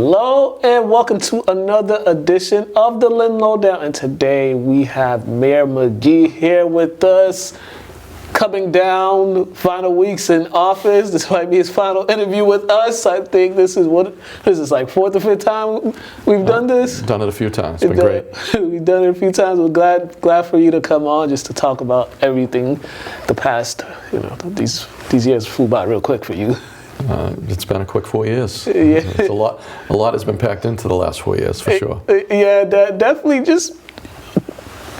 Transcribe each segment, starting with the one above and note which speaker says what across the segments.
Speaker 1: Hello and welcome to another edition of the Lynn Lowdown, and today we have Mayor McGee here with us, coming down final weeks in office. This might be his final interview with us. I think this is like fourth or fifth time we've done this.
Speaker 2: Done it a few times. It's been great.
Speaker 1: We've done it a few times. We're glad for you to come on just to talk about everything. The past, these years flew by real quick for you.
Speaker 2: It's been a quick 4 years.
Speaker 1: Yeah.
Speaker 2: It's a lot has been packed into the last 4 years, for sure.
Speaker 1: Yeah, definitely. Just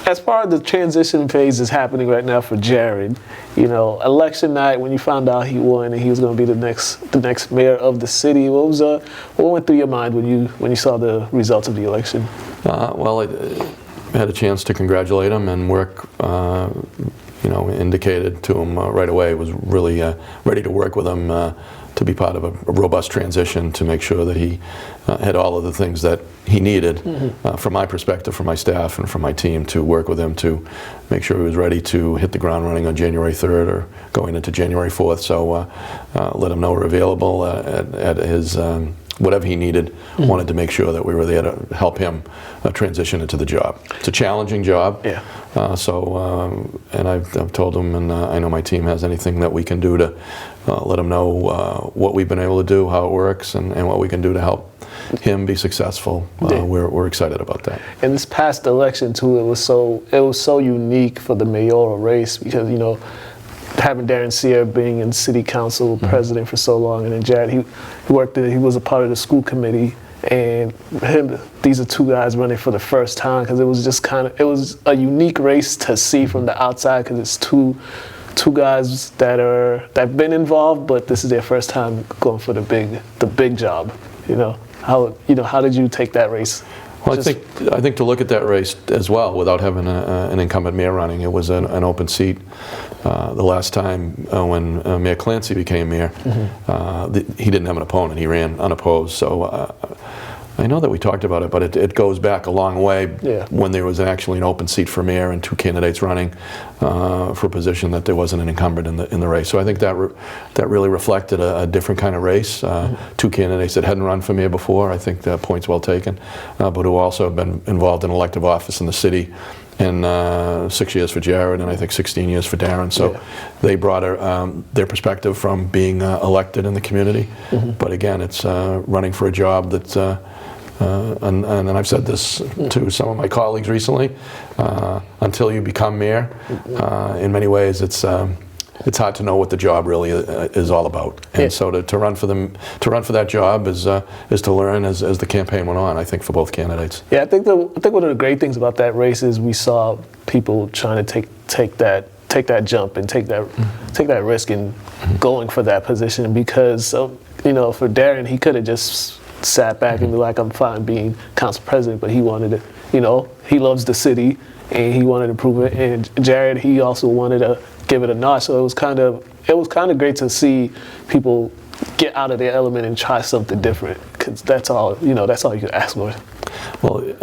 Speaker 1: as far as the transition phase is happening right now for Jared, election night when you found out he won and he was going to be the next mayor of the city, what went through your mind when you saw the results of the election?
Speaker 2: Well, I had a chance to congratulate him, and work indicated to him right away was really ready to work with him to be part of a robust transition, to make sure that he had all of the things that he needed, from my perspective, from my staff, and from my team, to work with him to make sure he was ready to hit the ground running on January 3rd or going into January 4th. So let him know we're available at his whatever he needed. Wanted to make sure that we were there to help him transition into the job. It's a challenging job.
Speaker 1: Yeah.
Speaker 2: And I've told him, and I know my team has anything that we can do to let him know what we've been able to do, how it works, and what we can do to help him be successful. We're excited about that.
Speaker 1: And this past election too, it was so unique for the mayoral race, because having Darren Sear being in city council president for so long, and then Jared, he was a part of the school committee, and these are two guys running for the first time, because it was a unique race to see from the outside, because it's two guys that've been involved, but this is their first time going for the big job. How did you take that race?
Speaker 2: Well, I think to look at that race as well, without having an incumbent mayor running, it was an open seat. The last time when Mayor Clancy became mayor, he didn't have an opponent. He ran unopposed. So I know that we talked about it, but it goes back a long way when there was actually an open seat for mayor and two candidates running for a position, that there wasn't an incumbent in the race. So I think that really reflected a different kind of race. Two candidates that hadn't run for mayor before. I think that point's well taken, but who also have been involved in elective office in the city. And 6 years for Jared, and I think 16 years for Darren. So they brought their perspective from being elected in the community. But again, it's running for a job that, and I've said this to some of my colleagues recently, until you become mayor, in many ways it's hard to know what the job really is all about. And so to run for that job is to learn as the campaign went on, I think, for both candidates.
Speaker 1: Yeah, I think one of the great things about that race is we saw people trying to take that jump and take that risk in going for that position, because for Darren, he could have just sat back and be like, I'm fine being council president, but he wanted to, he loves the city and he wanted to prove it. And Jared, he also wanted to give it a notch. So it was kind of great to see people get out of their element and try something different, because that's all you can ask for.
Speaker 2: Well,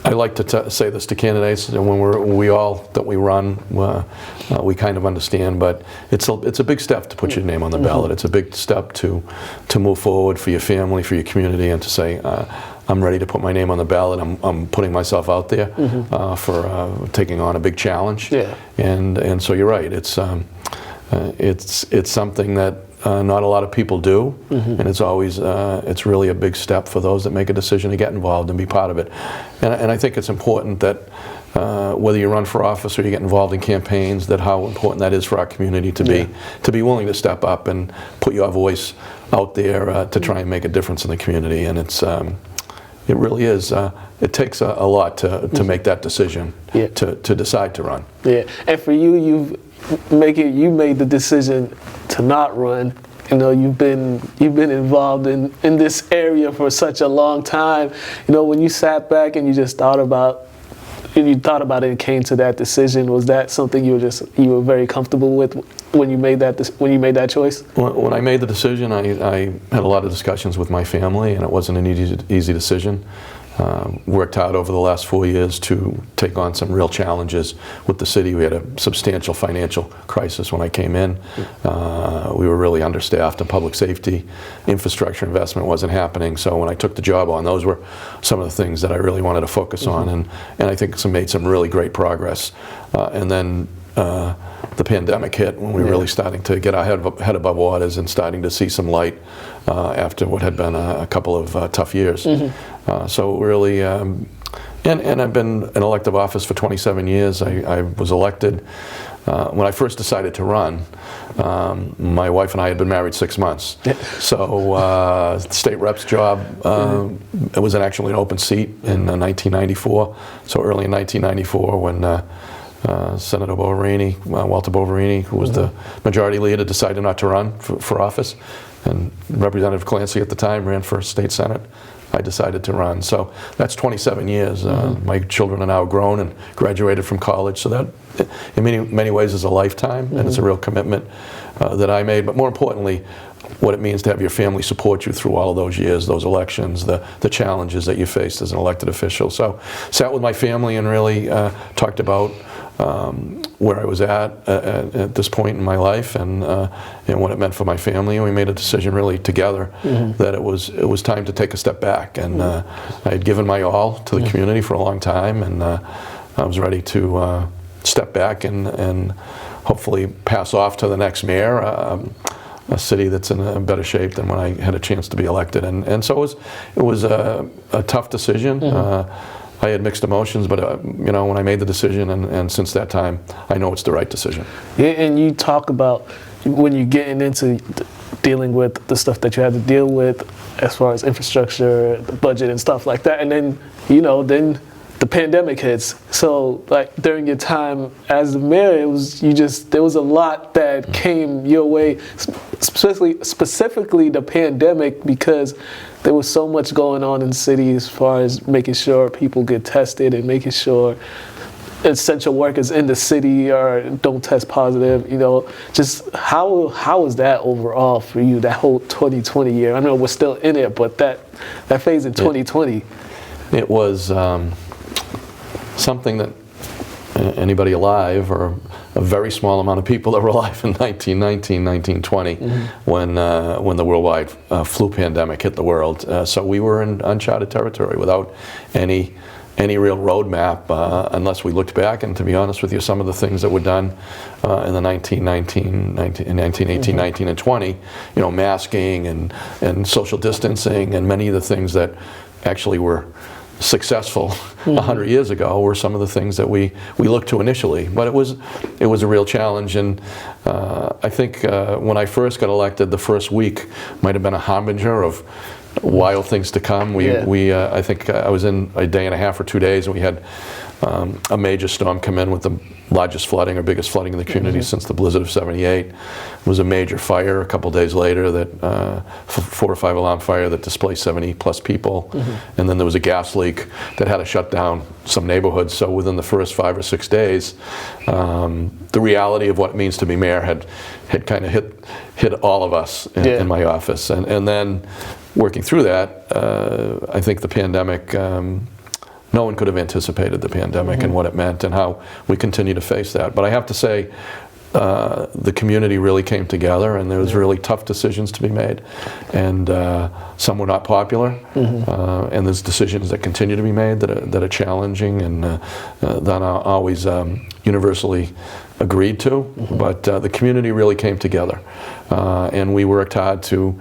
Speaker 2: I like to say this to candidates, and when we run, we kind of understand, but it's a big step to put your name on the ballot. It's a big step to move forward for your family, for your community, and to say, I'm ready to put my name on the ballot. I'm putting myself out there for taking on a big challenge. Yeah. And so you're right. It's something that not a lot of people do, and it's really a big step for those that make a decision to get involved and be part of it. And I think it's important that whether you run for office or you get involved in campaigns, that how important that is for our community to be willing to step up and put your voice out there to try and make a difference in the community. And it really is. It takes a lot to make that decision, to decide to run. Yeah,
Speaker 1: and for you, you made the decision to not run. You've been involved in this area for such a long time. When you sat back and you just thought about it and came to that decision, was that something you were very comfortable with when you made that choice?
Speaker 2: When I made the decision, I had a lot of discussions with my family, and it wasn't an easy decision. Worked hard over the last 4 years to take on some real challenges with the city. We had a substantial financial crisis when I came in. We were really understaffed in public safety. Infrastructure investment wasn't happening. So when I took the job on, those were some of the things that I really wanted to focus on. And I think made some really great progress. And then the pandemic hit when we were really starting to get our head above waters and starting to see some light after what had been a couple of tough years. So really, and I've been in elective office for 27 years. I was elected when I first decided to run. My wife and I had been married 6 months. So state rep's job, it was actually an open seat in 1994. So early in 1994 when Senator Boverini, Walter Boverini, who was the majority leader, decided not to run for office. And Representative Clancy at the time ran for state senate. I decided to run. So that's 27 years. My children are now grown and graduated from college. So that, in many ways, is a lifetime, and it's a real commitment that I made. But more importantly, what it means to have your family support you through all of those years, those elections, the challenges that you faced as an elected official. So sat with my family and really talked about where I was at this point in my life and what it meant for my family, and we made a decision really together that it was time to take a step back. And I had given my all to the community for a long time, and I was ready to step back and hopefully pass off to the next mayor, a city that's in a better shape than when I had a chance to be elected. And so it was a tough decision. I had mixed emotions, but you know, when I made the decision, and since that time, I know it's the right decision. Yeah,
Speaker 1: and you talk about when you're getting into dealing with the stuff that you had to deal with, as far as infrastructure, the budget, and stuff like that, and then then the pandemic hits. So, like during your time as the mayor, there was a lot that came your way, specifically the pandemic, because there was so much going on in the city as far as making sure people get tested and making sure essential workers in the city don't test positive. Just how was that overall for you, that whole 2020 year? I know we're still in it, but that phase in 2020.
Speaker 2: It was something that anybody alive, or a very small amount of people that were alive in 1919, 1920, when the worldwide flu pandemic hit the world. So we were in uncharted territory without any real roadmap, unless we looked back. And to be honest with you, some of the things that were done in the 1918, 19 and 20, masking and social distancing, and many of the things that actually were successful 100 years ago were some of the things that we looked to initially. But it was a real challenge, and I think when I first got elected, the first week might have been a harbinger of wild things to come. I think I was in a day and a half or 2 days, and we had a major storm come in with the largest flooding or biggest flooding in the community since the blizzard of '78. It was a major fire a couple days later, that 4 or 5 alarm fire that displaced 70 plus people. And then there was a gas leak that had to shut down some neighborhoods. So within the first 5 or 6 days, the reality of what it means to be mayor had kind of hit all of us in my office. And then working through that, I think the pandemic, no one could have anticipated the pandemic and what it meant and how we continue to face that. But I have to say, the community really came together, and there was really tough decisions to be made, and some were not popular, and there's decisions that continue to be made that are challenging and that are always universally agreed to. But the community really came together, and we worked hard to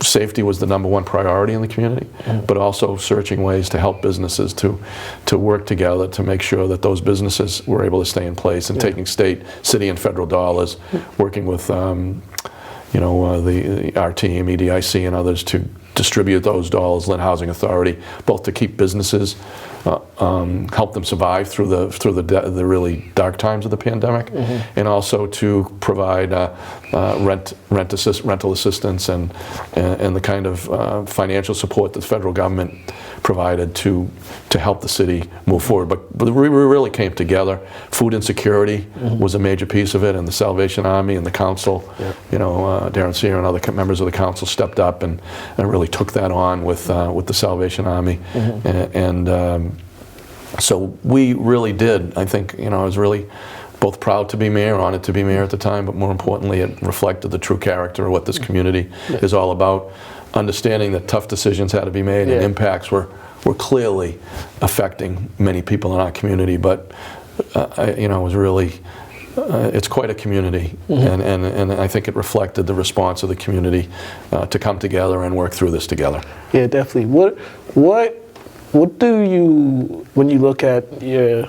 Speaker 2: safety was the #1 priority in the community, but also searching ways to help businesses to work together to make sure that those businesses were able to stay in place, and taking state, city, and federal dollars, working with our team, EDIC, and others to distribute those dollars, Lynn Housing Authority, both to keep businesses, help them survive through the really dark times of the pandemic, and also to provide rental assistance and the kind of financial support that the federal government provided to help the city move forward. But we really came together. Food insecurity was a major piece of it, and the Salvation Army and the council, you know, Darren Sear and other members of the council stepped up and really took that on with the Salvation Army. So we really did. I think, you know, I was really both proud to be mayor, honored to be mayor at the time, but more importantly, it reflected the true character of what this community is all about. Understanding that tough decisions had to be made and impacts were clearly affecting many people in our community, but you know, it was really, it's quite a community, and I think it reflected the response of the community to come together and work through this together. Yeah,
Speaker 1: definitely. What do you, when you look at your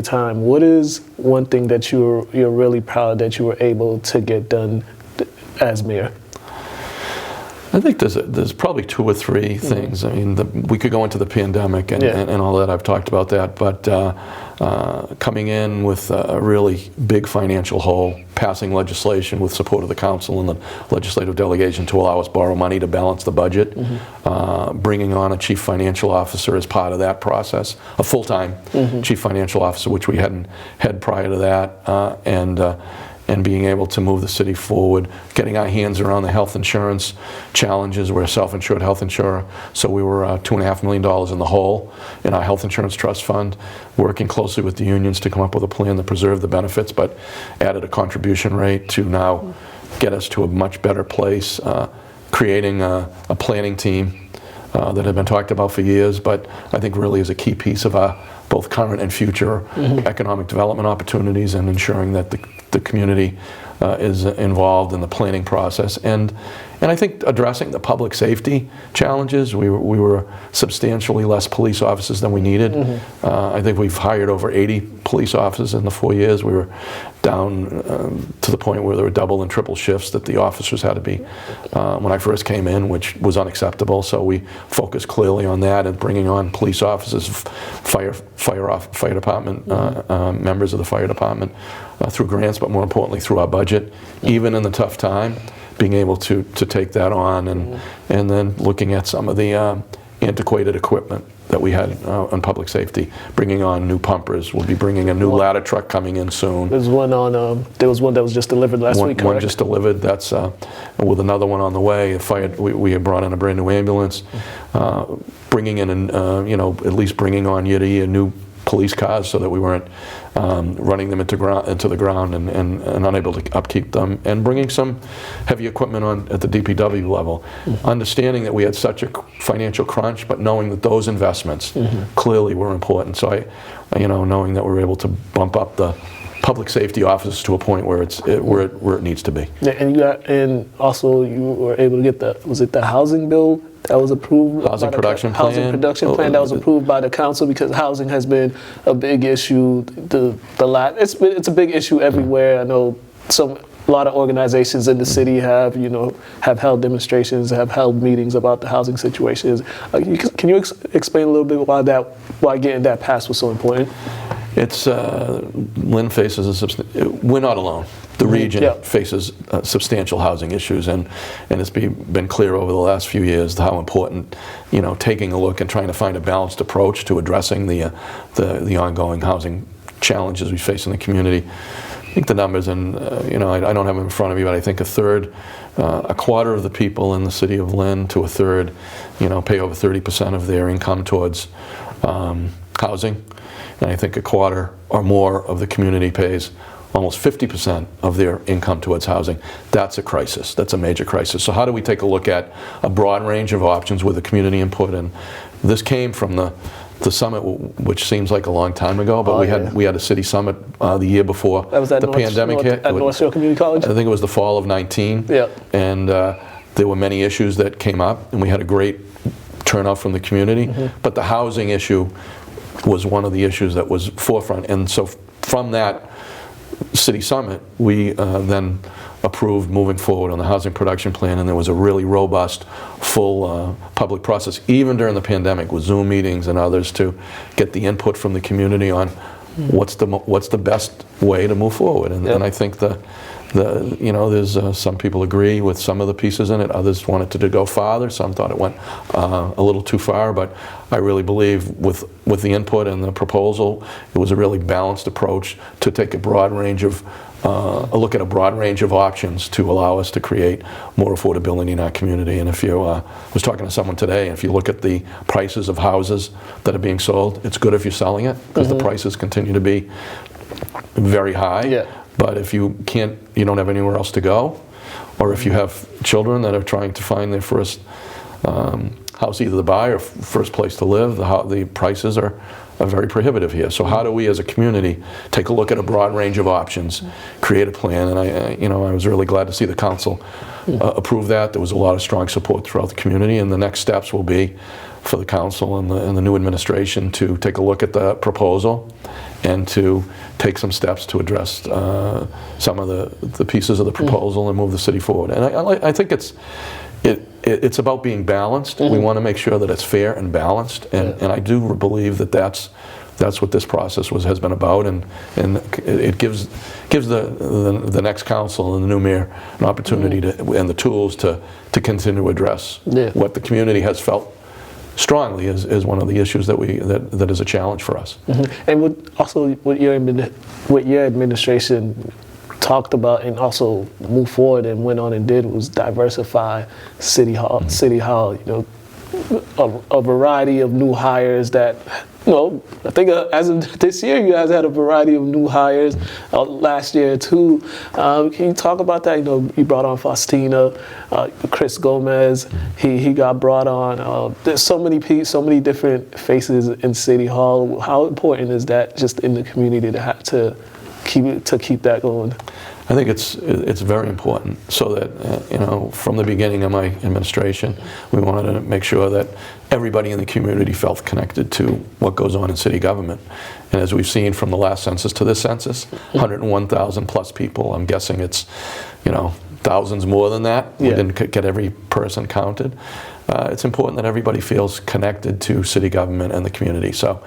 Speaker 1: time, what is one thing that you're really proud that you were able to get done as mayor?
Speaker 2: I think there's probably 2 or 3 things. I mean, we could go into the pandemic and all that. I've talked about that, but coming in with a really big financial hole, passing legislation with support of the council and the legislative delegation to allow us borrow money to balance the budget, bringing on a chief financial officer as part of that process, a full-time chief financial officer, which we hadn't had prior to that, and being able to move the city forward, getting our hands around the health insurance challenges. We're a self-insured health insurer, so we were $2.5 million in the hole in our health insurance trust fund, working closely with the unions to come up with a plan to preserve the benefits, but added a contribution rate to now get us to a much better place, creating a planning team that had been talked about for years, but I think really is a key piece of our both current and future economic development opportunities, and ensuring that the community is involved in the planning process. And I think addressing the public safety challenges. We were substantially less police officers than we needed. I think we've hired over 80 police officers in the 4 years. We were down to the point where there were double and triple shifts that the officers had to be when I first came in, which was unacceptable. So we focused clearly on that and bringing on police officers, fire department members of the fire department through grants, but more importantly through our budget, even in the tough time, being able to take that on, and then looking at some of the antiquated equipment that we had on public safety, bringing on new pumpers. We'll be bringing a new ladder truck coming in soon.
Speaker 1: There was one that was just delivered last week, correct?
Speaker 2: One just delivered. That's with another one on the way. We had brought in a brand new ambulance, bringing in, at least bringing on year to year new police cars, so that we weren't running them into the ground and unable to upkeep them, and bringing some heavy equipment on at the DPW level. Understanding that we had such a financial crunch, but knowing that those investments clearly were important. So knowing that we were able to bump up the public safety offices to a point where it needs to be.
Speaker 1: Yeah, and also you were able to get the housing bill that was approved?
Speaker 2: Housing production plan.
Speaker 1: Housing production plan that was approved by the council, because housing has been a big issue. It's a big issue everywhere. I know a lot of organizations in the city have held demonstrations, have held meetings about the housing situations. Can you explain a little bit why getting that passed was so important?
Speaker 2: It's Lynn faces we're not alone. The region faces substantial housing issues, and it's been clear over the last few years how important, taking a look and trying to find a balanced approach to addressing the ongoing housing challenges we face in the community. I think the numbers, and I don't have them in front of me, but I think a quarter of the people in the city of Lynn to a third, pay over 30% of their income towards housing. And I think a quarter or more of the community pays almost 50% of their income towards housing. That's a crisis. That's a major crisis. So how do we take a look at a broad range of options with the community input? And this came from the summit, which seems like a long time ago, but we had a city summit the year before the pandemic hit.
Speaker 1: At North Shore Community College?
Speaker 2: I think it was the fall of 19.
Speaker 1: Yeah.
Speaker 2: And there were many issues that came up, and we had a great turnout from the community. But the housing issue was one of the issues that was forefront. And so from that city summit, we then approved moving forward on the housing production plan, and there was a really robust, full public process, even during the pandemic, with Zoom meetings and others, to get the input from the community on what's the best way to move forward. And I think there's some people agree with some of the pieces in it. Others wanted to go farther. Some thought it went a little too far. But I really believe with the input and the proposal, it was a really balanced approach to take a broad range of a look at a broad range of options to allow us to create more affordability in our community. And if you was talking to someone today, if you look at the prices of houses that are being sold, it's good if you're selling it because the prices continue to be very high.
Speaker 1: Yeah.
Speaker 2: But if you don't have anywhere else to go, or if you have children that are trying to find their first house either to buy or first place to live, the prices are very prohibitive here. So how do we as a community take a look at a broad range of options, create a plan? And I was really glad to see the council approve that. There was a lot of strong support throughout the community, and the next steps will be for the council and the new administration to take a look at the proposal and to take some steps to address some of the pieces of the proposal and move the city forward. And I think it's about being balanced. We want to make sure that it's fair and balanced, and I do believe that that's what this process has been about, and it gives the next council and the new mayor an opportunity and the tools to continue to address what the community has felt strongly is one of the issues that is a challenge for us.
Speaker 1: And what your administration talked about and also moved forward and went on and did was diversify City Hall. A variety of new hires that, I think as of this year, you guys had a variety of new hires. Last year too. Can you talk about that? You brought on Faustina, Chris Gomez. He got brought on. There's so many different faces in City Hall. How important is that just in the community to have to keep that going?
Speaker 2: I think it's very important, so that from the beginning of my administration, we wanted to make sure that everybody in the community felt connected to what goes on in city government. And as we've seen from the last census to this census, 101,000 plus people. I'm guessing it's thousands more than that. We didn't get every person counted. It's important that everybody feels connected to city government and the community. So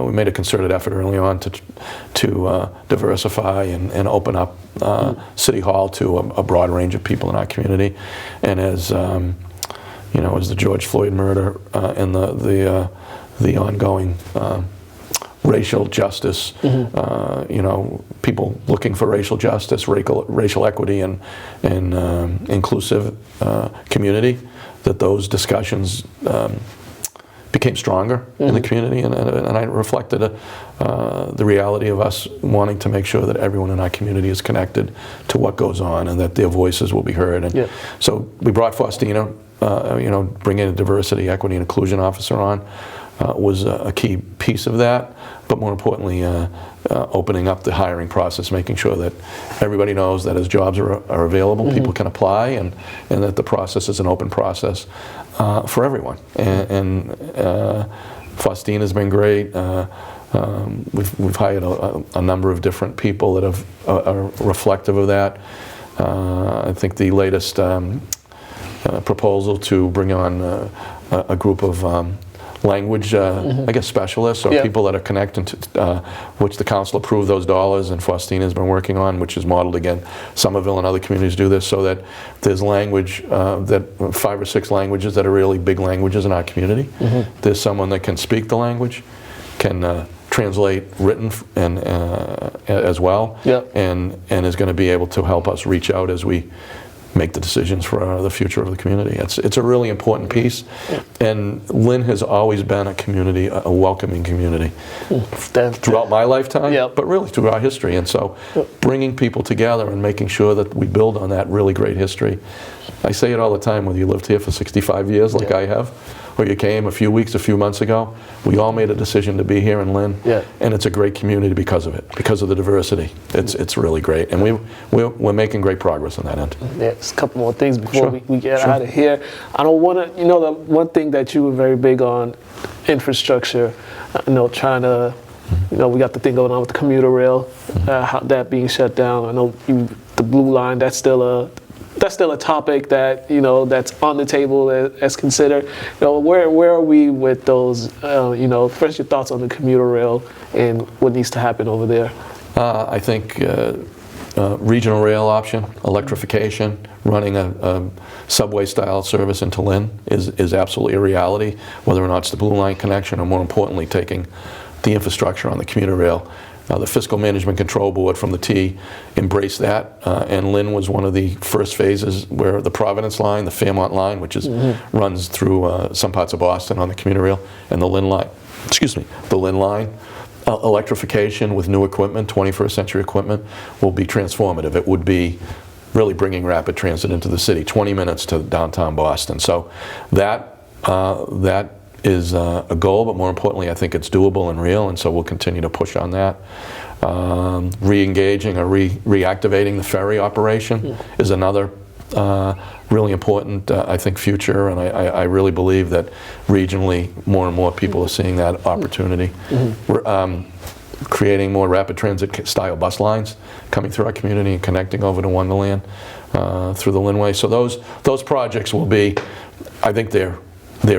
Speaker 2: we made a concerted effort early on to diversify and open up City Hall to a broad range of people in our community. And as the George Floyd murder and the ongoing racial justice, people looking for racial justice, racial equity, and inclusive community, that those discussions became stronger in the community, and I reflected the reality of us wanting to make sure that everyone in our community is connected to what goes on and that their voices will be heard. And so we brought Faustina, bringing a diversity, equity, and inclusion officer on was a key piece of that. But more importantly, opening up the hiring process, making sure that everybody knows that as jobs are available, people can apply, and that the process is an open process for everyone. And Faustina has been great. We've hired a number of different people that are reflective of that. I think the latest proposal to bring on a group of language, I guess, specialists or people that are connected to, which the council approved those dollars, and Faustina has been working on, which is modeled again. Somerville and other communities do this, so that there's language, 5 or 6 languages that are really big languages in our community. There's someone that can speak the language, can translate written and as well, and is going to be able to help us reach out as we make the decisions for the future of the community. It's a really important piece, and Lynn has always been a welcoming community throughout my lifetime, but really throughout our history. And so bringing people together and making sure that we build on that really great history. I say it all the time, whether you lived here for 65 years like I have, or you came a few months ago, we all made a decision to be here in Lynn, and it's a great community because of it, because of the diversity. It's really great, and we're making great progress on that end.
Speaker 1: There's a couple more things before we get out of here. I don't want to, the one thing that you were very big on, infrastructure, trying to, we got the thing going on with the commuter rail, how that being shut down. I know the Blue Line, that's still a topic that that's on the table as considered. Where are we with those? First, your thoughts on the commuter rail and what needs to happen over there.
Speaker 2: I think regional rail option, electrification, running a subway-style service into Lynn is absolutely a reality, whether or not it's the Blue Line connection or, more importantly, taking the infrastructure on the commuter rail. The Fiscal Management Control Board from the T embraced that, and Lynn was one of the first phases where the Providence line, the Fairmont line, which is runs through some parts of Boston on the commuter rail, and the Lynn line, the Lynn line. Electrification with new equipment, 21st century equipment, will be transformative. It would be really bringing rapid transit into the city, 20 minutes to downtown Boston. So that is a goal, but more importantly, I think it's doable and real, and so we'll continue to push on that. Re-engaging or reactivating the ferry operation is another really important, I think, future, and I really believe that regionally more and more people are seeing that opportunity. We're creating more rapid transit style bus lines coming through our community and connecting over to Wonderland through the Lynnway. So those projects will be, I think they're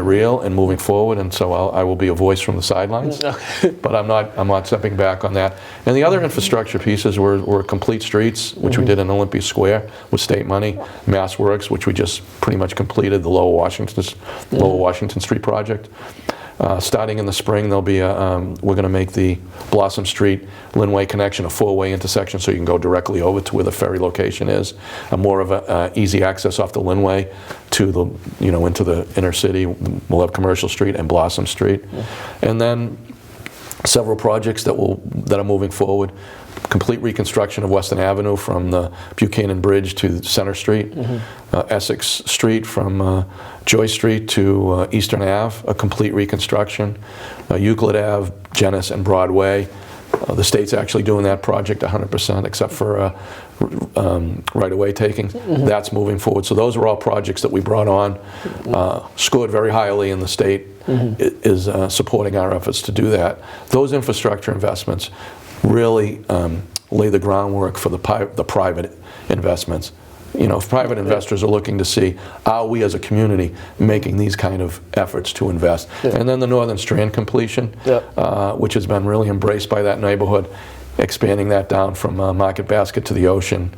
Speaker 2: real and moving forward, and so I will be a voice from the sidelines. But I'm not stepping back on that. And the other infrastructure pieces were complete streets, which we did in Olympia Square with state money, Mass Works, which we just pretty much completed, the Lower Washington Street project. Starting in the spring, there'll be we're going to make the Blossom Street Lynnway connection a four-way intersection, so you can go directly over to where the ferry location is. More of a easy access off the Lynnway to the into the inner city. We'll have Commercial Street and Blossom Street, and then several projects that are moving forward. Complete reconstruction of Western Avenue from the Buchanan Bridge to Center Street, Essex Street from Joy Street to Eastern Ave, a complete reconstruction, Euclid Ave, Genes, and Broadway. The state's actually doing that project 100% except for right-of-way taking. That's moving forward. So those are all projects that we brought on, scored very highly in the state, is supporting our efforts to do that. Those infrastructure investments really lay the groundwork for the private investments. If private investors are looking to see, are we as a community making these kind of efforts to invest? And then the Northern Strand completion, which has been really embraced by that neighborhood, expanding that down from Market Basket to the ocean,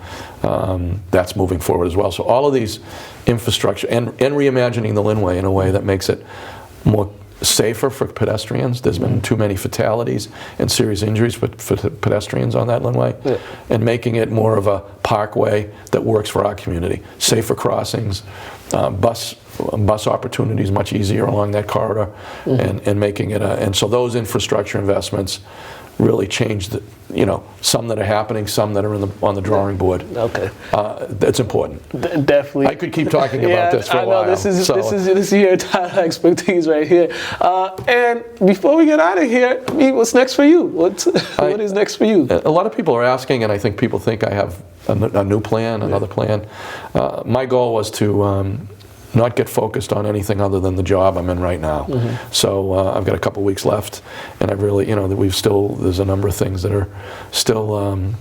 Speaker 2: that's moving forward as well. So all of these infrastructure and reimagining the Lynnway in a way that makes it more safer for pedestrians. There's been too many fatalities and serious injuries for pedestrians on that Lynnway, and making it more of a parkway that works for our community. Safer crossings, bus opportunities much easier along that corridor, and making it and so those infrastructure investments really change some that are happening, some that are on the drawing board. Okay, that's important.
Speaker 1: Definitely.
Speaker 2: I could keep talking about this for a while.
Speaker 1: This is your expertise right here. And before we get out of here, what's next for you? What is next for you?
Speaker 2: A lot of people are asking, and I think people think I have a new plan, another plan. My goal was to not get focused on anything other than the job I'm in right now. So I've got a couple weeks left, and I really, there's a number of things that are still,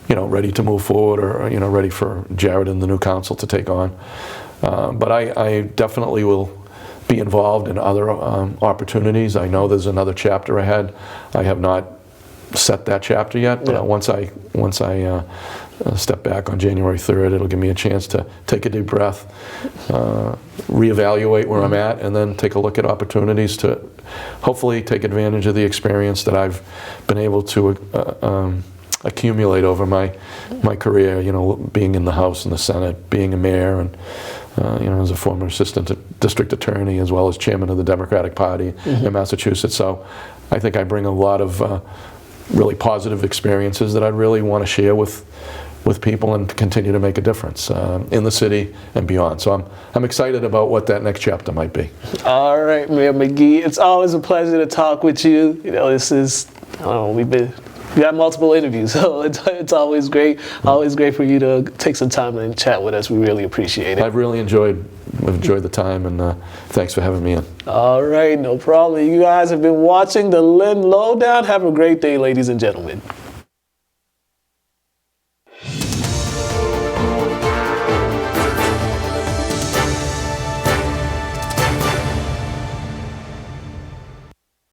Speaker 2: ready to move forward, or ready for Jared and the new council to take on. But I definitely will be involved in other opportunities. I know there's another chapter ahead. I have not set that chapter yet, but once I step back on January 3rd, it'll give me a chance to take a deep breath, reevaluate where I'm at, and then take a look at opportunities to hopefully take advantage of the experience that I've been able to accumulate over my career, being in the House and the Senate, being a mayor, and as a former assistant district attorney, as well as chairman of the Democratic Party in Massachusetts. So I think I bring a lot of really positive experiences that I really want to share with people and continue to make a difference in the city and beyond. So I'm excited about what that next chapter might be. All
Speaker 1: right, Mayor McGee, it's always a pleasure to talk with you. This is, we got multiple interviews, so it's always great for you to take some time and chat with us. We really appreciate it.
Speaker 2: I've really enjoyed the time, and thanks for having me in.
Speaker 1: All right, no problem. You guys have been watching the Lynn Lowdown. Have a great day, ladies and gentlemen.